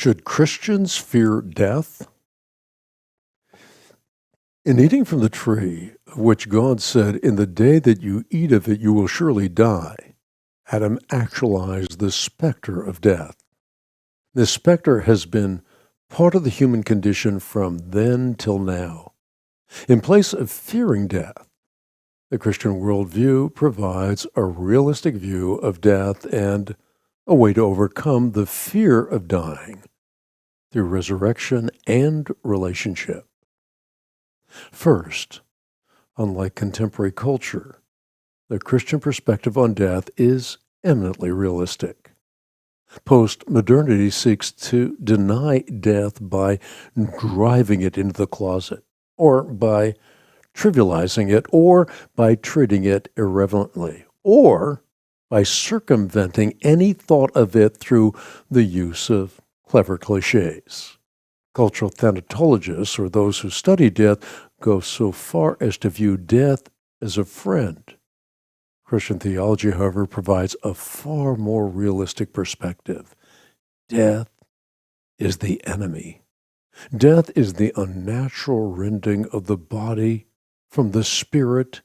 Should Christians fear death? In eating from the tree, of which God said, "In the day that you eat of it, you will surely die," Adam actualized the specter of death. This specter has been part of the human condition from then till now. In place of fearing death, the Christian worldview provides a realistic view of death and a way to overcome the fear of dying through resurrection and relationship. First, unlike contemporary culture, the Christian perspective on death is eminently realistic. Postmodernity seeks to deny death by driving it into the closet, or by trivializing it, or by treating it irreverently, or by circumventing any thought of it through the use of clever clichés. Cultural thanatologists, or those who study death, go so far as to view death as a friend. Christian theology, however, provides a far more realistic perspective. Death is the enemy. Death is the unnatural rending of the body from the spirit,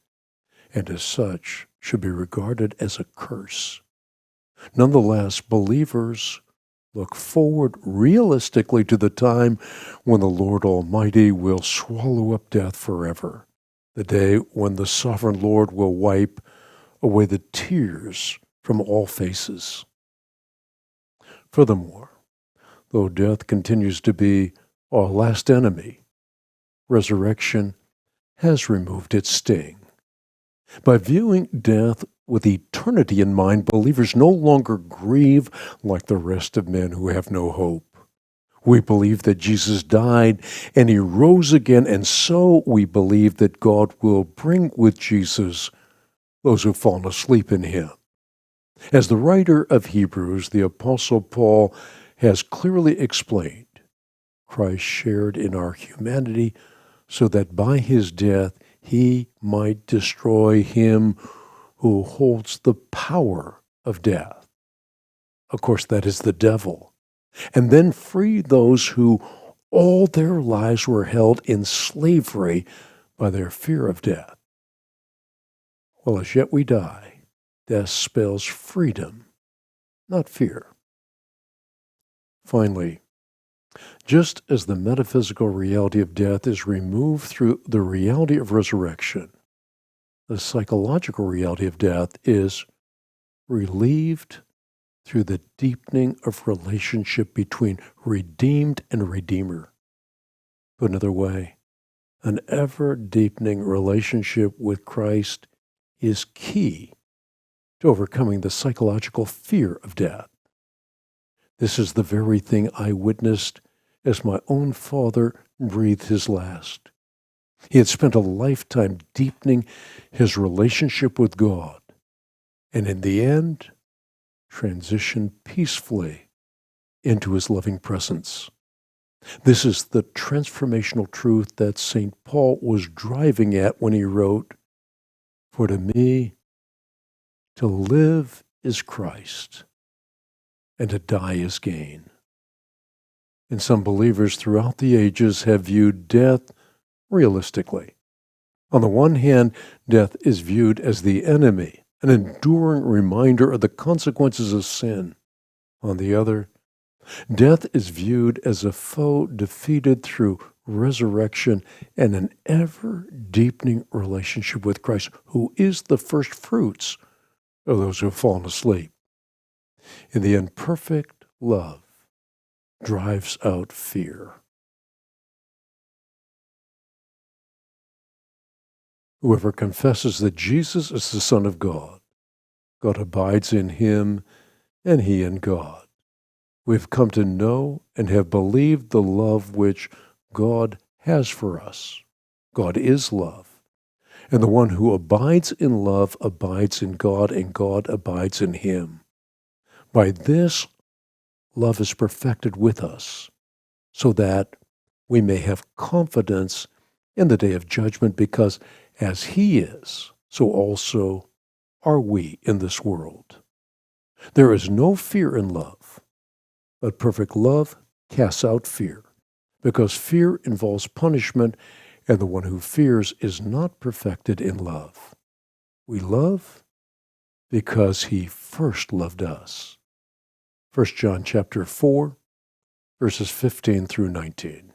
and as such should be regarded as a curse. Nonetheless, believers look forward realistically to the time when the Lord Almighty will swallow up death forever, the day when the sovereign Lord will wipe away the tears from all faces. Furthermore, though death continues to be our last enemy, resurrection has removed its sting. By viewing death with eternity in mind, believers no longer grieve like the rest of men who have no hope. We believe that Jesus died and he rose again, and so we believe that God will bring with Jesus those who've fallen asleep in him. As the writer of Hebrews, the Apostle Paul, has clearly explained, Christ shared in our humanity so that by his death he might destroy him who holds the power of death. Of course, that is the devil. And then free those who all their lives were held in slavery by their fear of death. While as yet we die, death spells freedom, not fear. Finally, just as the metaphysical reality of death is removed through the reality of resurrection, the psychological reality of death is relieved through the deepening of relationship between redeemed and redeemer. Put another way, an ever-deepening relationship with Christ is key to overcoming the psychological fear of death. This is the very thing I witnessed as my own father breathed his last. He had spent a lifetime deepening his relationship with God, and in the end, transitioned peacefully into his loving presence. This is the transformational truth that St. Paul was driving at when he wrote, "For to me, to live is Christ, and to die is gain." And some believers throughout the ages have viewed death realistically. On the one hand, death is viewed as the enemy, an enduring reminder of the consequences of sin. On the other, death is viewed as a foe defeated through resurrection and an ever-deepening relationship with Christ, who is the first fruits of those who have fallen asleep. In the end, perfect love drives out fear. Whoever confesses that Jesus is the Son of God, God abides in him and he in God. We have come to know and have believed the love which God has for us. God is love, and the one who abides in love abides in God, and God abides in him. By this, love is perfected with us, so that we may have confidence in the day of judgment, because as he is, so also are we in this world. There is no fear in love, but perfect love casts out fear, because fear involves punishment, and the one who fears is not perfected in love. We love because he first loved us. 1 John chapter 4, verses 15 through 19.